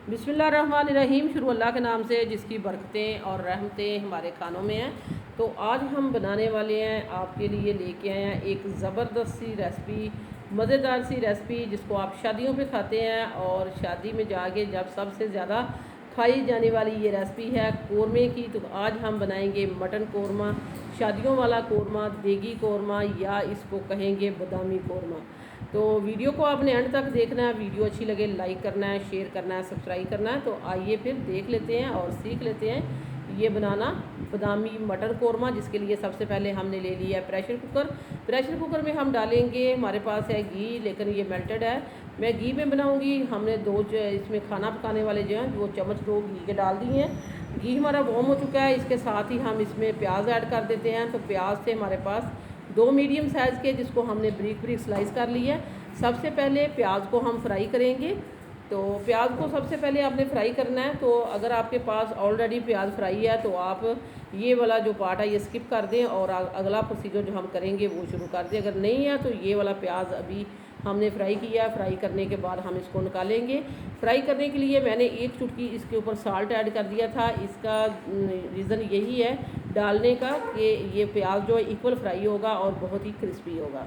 बिस्मिल्लाहिर्रहमानिर्रहीम। शुरू अल्लाह के नाम से जिसकी बरकतें और रहमतें हमारे खानों में हैं। तो आज हम बनाने वाले हैं, आपके लिए लेके आए हैं एक ज़बरदस्त सी रेसिपी, मज़ेदार सी रेसिपी जिसको आप शादियों पे खाते हैं। और शादी में जाके जब सबसे ज़्यादा खाई जाने वाली ये रेसिपी है कौरमे की। तो आज हम बनाएंगे मटन कौरमा, शादियों वाला कौरमा, देगी कौरमा, या इसको कहेंगे बादामी कौरमा। तो वीडियो को आपने एंड तक देखना है। वीडियो अच्छी लगे लाइक करना है, शेयर करना है, सब्सक्राइब करना है। तो आइए फिर देख लेते हैं और सीख लेते हैं ये बनाना बादामी मटर कौरमा। जिसके लिए सबसे पहले हमने ले लिया है प्रेशर कुकर। प्रेशर कुकर में हम डालेंगे, हमारे पास है घी, लेकिन ये मेल्टेड है, मैं घी में बनाऊंगी। हमने इसमें खाना पकाने वाले जो हैं 2 चम्मच घी के डाल दिए हैं। घी हमारा वार्म हो चुका है। इसके साथ ही हम इसमें प्याज ऐड कर देते हैं। तो प्याज से हमारे पास 2 मीडियम साइज़ के, जिसको हमने ब्रीक ब्रीक स्लाइस कर लिया है। सबसे पहले प्याज को हम फ्राई करेंगे। तो प्याज को सबसे पहले आपने फ्राई करना है। तो अगर आपके पास ऑलरेडी प्याज फ्राई है तो आप ये वाला जो पार्ट है ये स्किप कर दें और अगला प्रोसीजर जो हम करेंगे वो शुरू कर दें। अगर नहीं है तो ये वाला प्याज अभी हमने फ्राई किया। फ्राई करने के बाद हम इसको निकालेंगे। फ्राई करने के लिए मैंने 1 चुटकी इसके ऊपर साल्ट ऐड कर दिया था। इसका रीज़न यही है डालने का कि ये प्याज जो है इक्वल फ्राई होगा और बहुत ही क्रिस्पी होगा।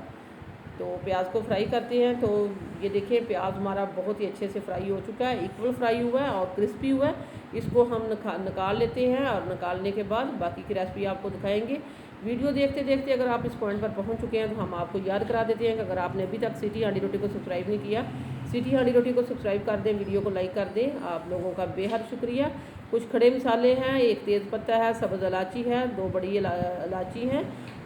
तो प्याज को फ्राई करते हैं। तो ये देखिए प्याज हमारा बहुत ही अच्छे से फ्राई हो चुका है, इक्वल फ्राई हुआ है और क्रिस्पी हुआ है। इसको हम निकाल लेते हैं और निकालने के बाद बाकी की रेसिपी आपको दिखाएंगे। वीडियो देखते देखते अगर आप इस पॉइंट पर पहुंच चुके हैं तो हम आपको याद करा देते हैं कि अगर आपने अभी तक सिटी हांडी रोटी को सब्सक्राइब नहीं किया, सिटी हांडी रोटी को सब्सक्राइब कर दें, वीडियो को लाइक कर दें। आप लोगों का बेहद शुक्रिया। कुछ खड़े मसाले हैं, 1 तेज़ पत्ता है, सब्ज़ इलायची है, 2 बड़ी इलायची हैं,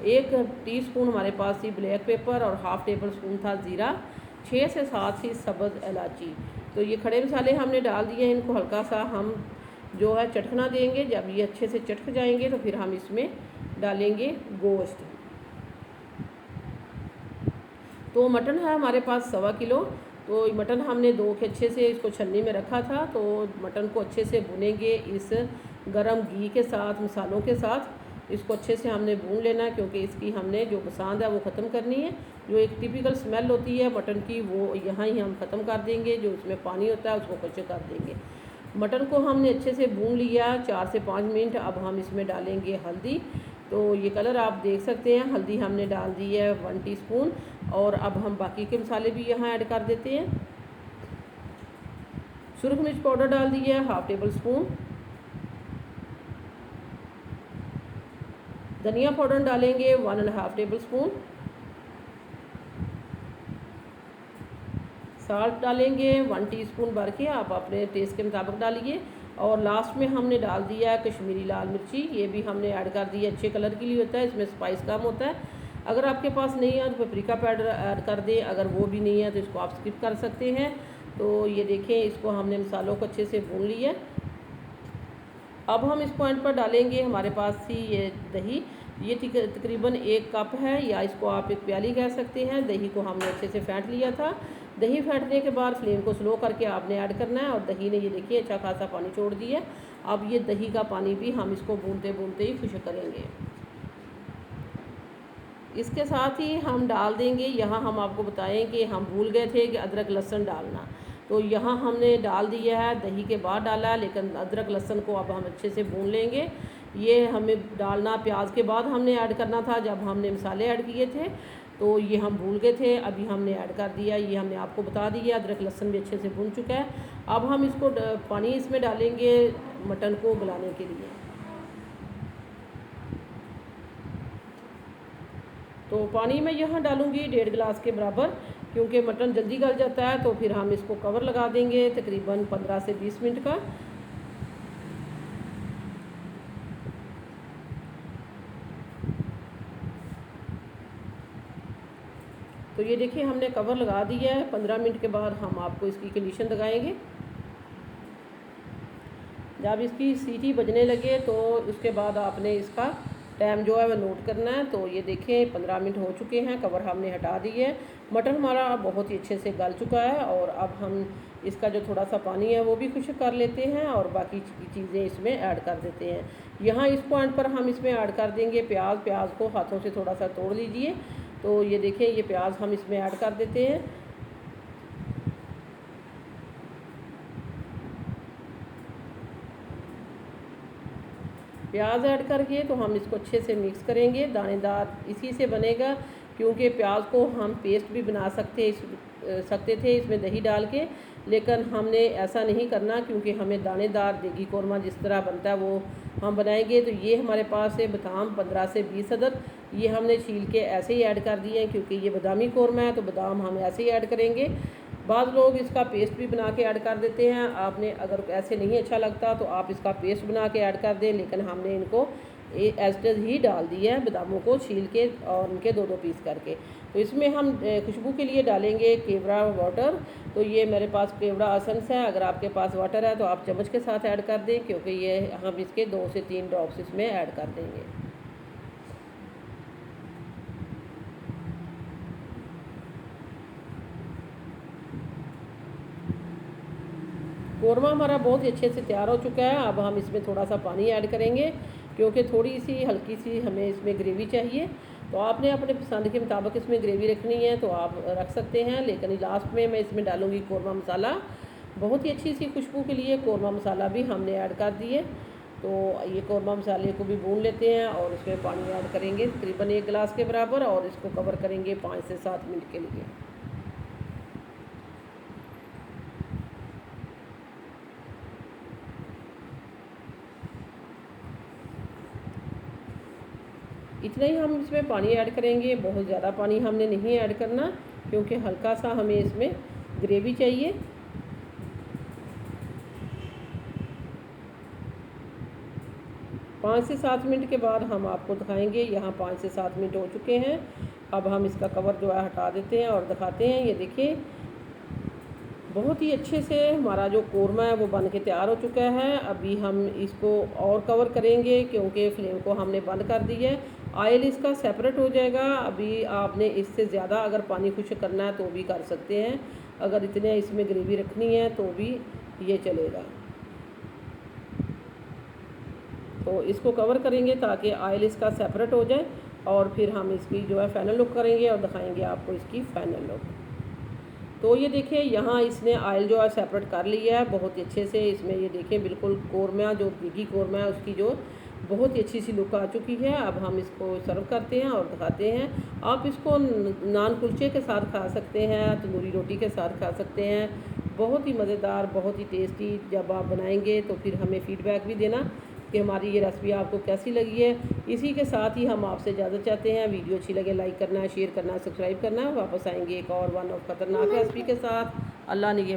1 टीस्पून हमारे पास थी ब्लैक पेपर और हाफ़ टेबल स्पून था ज़ीरा, 6 से 7 थी सब्ज़ इलायची। तो ये खड़े मसाले हमने डाल दिए हैं। इनको हल्का सा हम जो है चटकना देंगे। जब ये अच्छे से चटक जाएंगे तो फिर हम इसमें डालेंगे गोश्त। तो मटन है हमारे पास 1.25 किलो। तो मटन हमने धो के अच्छे से इसको छन्नी में रखा था। तो मटन को अच्छे से भुनेंगे इस गरम घी के साथ, मसालों के साथ। इसको अच्छे से हमने भून लेना है क्योंकि इसकी हमने जो पसंद है वो ख़त्म करनी है। जो एक टिपिकल स्मेल होती है मटन की वो यहाँ ही हम ख़त्म कर देंगे। जो इसमें पानी होता है उसको कच्चे कर देंगे। मटन को हमने अच्छे से भून लिया 4 से 5 मिनट। अब हम इसमें डालेंगे हल्दी। तो ये कलर आप देख सकते हैं, हल्दी हमने डाल दी है 1 टीस्पून। और अब हम बाकी के मसाले भी यहाँ ऐड कर देते हैं। सुरख मिर्च पाउडर डाल दी है 1/2 टेबल स्पून। धनिया पाउडर डालेंगे 1.5 टेबल स्पून। साल्ट डालेंगे 1 टीस्पून भर के, आप अपने टेस्ट के मुताबिक डालिए। और लास्ट में हमने डाल दिया है कश्मीरी लाल मिर्ची, ये भी हमने ऐड कर दी है, अच्छे कलर के लिए होता है, इसमें स्पाइस कम होता है। अगर आपके पास नहीं है तो पेपरिका पाउडर ऐड कर दें, अगर वो भी नहीं है तो इसको आप स्किप कर सकते हैं। तो ये देखें इसको हमने मसालों को अच्छे से भून लिया। अब हम इस पॉइंट पर डालेंगे, हमारे पास थी ये दही, ये तकरीबन 1 कप है, या इसको आप 1 प्याली कह सकते हैं। दही को हमने अच्छे से फेंट लिया था। दही फेंटने के बाद फ्लेम को स्लो करके आपने ऐड करना है। और दही ने ये देखिए अच्छा खासा पानी छोड़ दिया। अब ये दही का पानी भी हम इसको भूनते भूनते ही खुश्क करेंगे। इसके साथ ही हम डाल देंगे, यहाँ हम आपको बताएं कि हम भूल गए थे कि अदरक लहसुन डालना। तो यहाँ हमने डाल दिया है, दही के बाद डाला है, लेकिन अदरक लहसुन को अब हम अच्छे से भून लेंगे। ये हमें डालना प्याज के बाद हमने ऐड करना था जब हमने मसाले ऐड किए थे। तो ये हम भूल गए थे, अभी हमने ऐड कर दिया। ये हमने आपको बता दिया, अदरक लहसुन भी अच्छे से भून चुका है। अब हम इसको पानी इसमें डालेंगे मटन को गलाने के लिए। तो पानी मैं यहाँ डालूँगी 1.5 गिलास के बराबर, क्योंकि मटन जल्दी गल जाता है। तो फिर हम इसको कवर लगा देंगे तकरीबन 15 से 20 मिनट का। तो ये देखिए हमने कवर लगा दिया है। 15 मिनट के बाद हम आपको इसकी कंडीशन दिखाएंगे। जब इसकी सीटी बजने लगे तो उसके बाद आपने इसका टाइम जो है वह नोट करना है। तो ये देखें 15 मिनट हो चुके हैं, कवर हमने हटा दी है। मटन हमारा बहुत ही अच्छे से गल चुका है। और अब हम इसका जो थोड़ा सा पानी है वो भी खुश्क कर लेते हैं और बाकी चीज़ें इसमें ऐड कर देते हैं। यहाँ इस पॉइंट पर हम इसमें ऐड कर देंगे प्याज को हाथों से थोड़ा सा तोड़ लीजिए। तो ये देखें ये प्याज हम इसमें ऐड कर देते हैं। प्याज ऐड करके तो हम इसको अच्छे से मिक्स करेंगे। दानेदार इसी से बनेगा, क्योंकि प्याज को हम पेस्ट भी बना सकते थे इसमें दही डाल के, लेकिन हमने ऐसा नहीं करना, क्योंकि हमें दानेदार देगी कौरमा जिस तरह बनता है वो हम बनाएंगे। तो ये हमारे पास है बादाम 15 से 20 अदद, ये हमने छील के ऐसे ही ऐड कर दिए हैं, क्योंकि ये बादामी कौरमा है तो बादाम हम ऐसे ही ऐड करेंगे। बाद लोग इसका पेस्ट भी बना के ऐड कर देते हैं, आपने अगर ऐसे नहीं अच्छा लगता तो आप इसका पेस्ट बना के ऐड कर दें, लेकिन हमने इनको एज ही डाल दिया है बादामों को छील के और उनके 2-2 पीस करके। तो इसमें हम खुशबू के लिए डालेंगे केवड़ा वाटर। तो ये मेरे पास केवड़ा एसेंस है, अगर आपके पास वाटर है तो आप चम्मच के साथ ऐड कर दें, क्योंकि ये हम इसके 2 से 3 ड्रॉप्स इसमें ऐड कर देंगे। कौरमा हमारा बहुत ही अच्छे से तैयार हो चुका है। अब हम इसमें थोड़ा सा पानी ऐड करेंगे, क्योंकि थोड़ी सी हल्की सी हमें इसमें ग्रेवी चाहिए। तो आपने अपने पसंद के मुताबिक इसमें ग्रेवी रखनी है तो आप रख सकते हैं, लेकिन लास्ट में मैं इसमें डालूँगी कौरमा मसाला। बहुत ही अच्छी सी खुशबू के लिए कौरमा मसाला भी हमने ऐड कर दिए। तो ये कौरमा मसाले को भी भून लेते हैं और इसमें पानी ऐड करेंगे तकरीबन 1 गिलास के बराबर, और इसको कवर करेंगे 5 से 7 मिनट के लिए। इतना ही हम इसमें पानी ऐड करेंगे, बहुत ज़्यादा पानी हमने नहीं ऐड करना, क्योंकि हल्का सा हमें इसमें ग्रेवी चाहिए। पाँच से 7 मिनट के बाद हम आपको दिखाएंगे। यहाँ 5 से 7 मिनट हो चुके हैं। अब हम इसका कवर जो है हटा देते हैं और दिखाते हैं। ये देखिए बहुत ही अच्छे से हमारा जो कौरमा है वो बन के तैयार हो चुका है। अभी हम इसको और कवर करेंगे, क्योंकि फ्लेम को हमने बंद कर दिया है। ऑयल इसका सेपरेट हो जाएगा। अभी आपने इससे ज़्यादा अगर पानी खुश्क करना है तो भी कर सकते हैं, अगर इतने इसमें ग्रेवी रखनी है तो भी ये चलेगा। तो इसको कवर करेंगे ताकि ऑयल इसका सेपरेट हो जाए, और फिर हम इसकी जो है फाइनल लुक करेंगे और दिखाएंगे आपको इसकी फ़ाइनल लुक। तो ये देखिए यहाँ इसने ऑयल जो है सेपरेट कर लिया है बहुत ही अच्छे से। इसमें ये देखें बिल्कुल कौरमा जो देगी कौरमा है उसकी जो बहुत ही अच्छी सी लुक आ चुकी है। अब हम इसको सर्व करते हैं और दिखाते हैं। आप इसको नान कुलचे के साथ खा सकते हैं, तंदूरी रोटी के साथ खा सकते हैं। बहुत ही मज़ेदार, बहुत ही टेस्टी। जब आप बनाएंगे तो फिर हमें फ़ीडबैक भी देना कि हमारी ये रेसिपी आपको कैसी लगी है। इसी के साथ ही हम आपसे इजाज़त चाहते हैं। वीडियो अच्छी लगे लाइक करना, शेयर करना, सब्सक्राइब करना। वापस आएंगे एक और वन ऑफ खतरनाक रेसिपी के साथ। अल्लाह ने ये